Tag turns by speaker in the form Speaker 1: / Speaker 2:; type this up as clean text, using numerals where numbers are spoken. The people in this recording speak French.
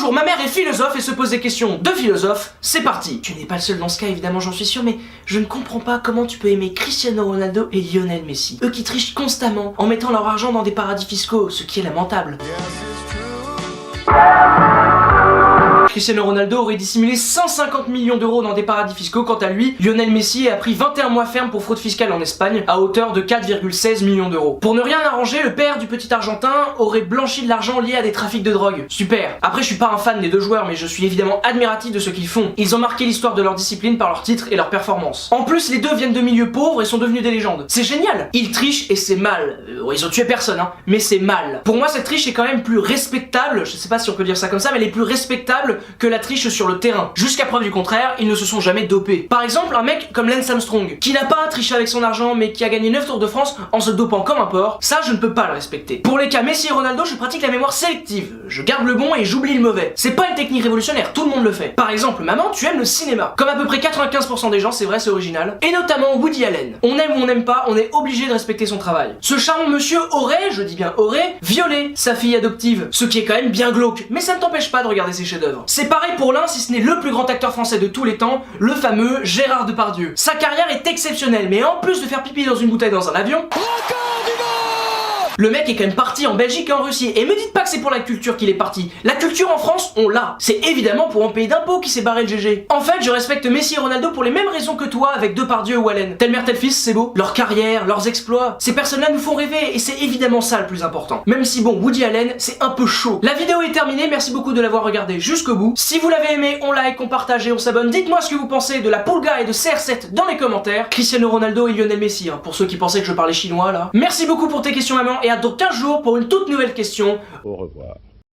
Speaker 1: Bonjour, ma mère est philosophe et se pose des questions de philosophe, c'est parti. Tu n'es pas le seul dans ce cas, évidemment, j'en suis sûr, mais je ne comprends pas comment tu peux aimer Cristiano Ronaldo et Lionel Messi. Eux qui trichent constamment en mettant leur argent dans des paradis fiscaux, ce qui est lamentable. Cristiano Ronaldo aurait dissimulé 150 millions d'euros dans des paradis fiscaux, quant à lui, Lionel Messi a pris 21 mois ferme pour fraude fiscale en Espagne, à hauteur de 4,16 millions d'euros. Pour ne rien arranger, le père du petit Argentin aurait blanchi de l'argent lié à des trafics de drogue. Super. Après, je suis pas un fan des deux joueurs, mais je suis évidemment admiratif de ce qu'ils font. Ils ont marqué l'histoire de leur discipline par leur titre et leur performance. En plus, les deux viennent de milieux pauvres et sont devenus des légendes. C'est génial. Ils trichent et c'est mal. Ils ont tué personne, hein, mais c'est mal. Pour moi, cette triche est quand même plus respectable, je sais pas si on peut dire ça comme ça, mais elle est plus respectable que la triche sur le terrain. Jusqu'à preuve du contraire, ils ne se sont jamais dopés. Par exemple, un mec comme Lance Armstrong, qui n'a pas triché avec son argent, mais qui a gagné 9 Tours de France en se dopant comme un porc, ça je ne peux pas le respecter. Pour les cas Messi et Ronaldo, je pratique la mémoire sélective. Je garde le bon et j'oublie le mauvais. C'est pas une technique révolutionnaire, tout le monde le fait. Par exemple, maman, tu aimes le cinéma. Comme à peu près 95% des gens, c'est vrai, c'est original. Et notamment Woody Allen. On aime ou on n'aime pas, on est obligé de respecter son travail. Ce charmant monsieur aurait, je dis bien aurait, violé sa fille adoptive. Ce qui est quand même bien glauque, mais ça ne t'empêche pas de regarder ses chefs-d'œuvre. C'est pareil pour l'un, si ce n'est le plus grand acteur français de tous les temps, le fameux Gérard Depardieu. Sa carrière est exceptionnelle, mais en plus de faire pipi dans une bouteille dans un avion, le mec est quand même parti en Belgique et en Russie. Et me dites pas que c'est pour la culture qu'il est parti. La culture en France, on l'a. C'est évidemment pour en payer d'impôts qu'il s'est barré le GG. En fait, je respecte Messi et Ronaldo pour les mêmes raisons que toi avec Depardieu ou Allen. Telle mère, tel fils, c'est beau. Leur carrière, leurs exploits. Ces personnes-là nous font rêver et c'est évidemment ça le plus important. Même si bon, Woody Allen, c'est un peu chaud. La vidéo est terminée, merci beaucoup de l'avoir regardée jusqu'au bout. Si vous l'avez aimé, on like, on partage et on s'abonne. Dites-moi ce que vous pensez de la Pulga et de CR7 dans les commentaires. Cristiano Ronaldo et Lionel Messi, hein, pour ceux qui pensaient que je parlais chinois là. Merci beaucoup pour tes questions maman et à dans 15 jours pour une toute nouvelle question.
Speaker 2: Au revoir.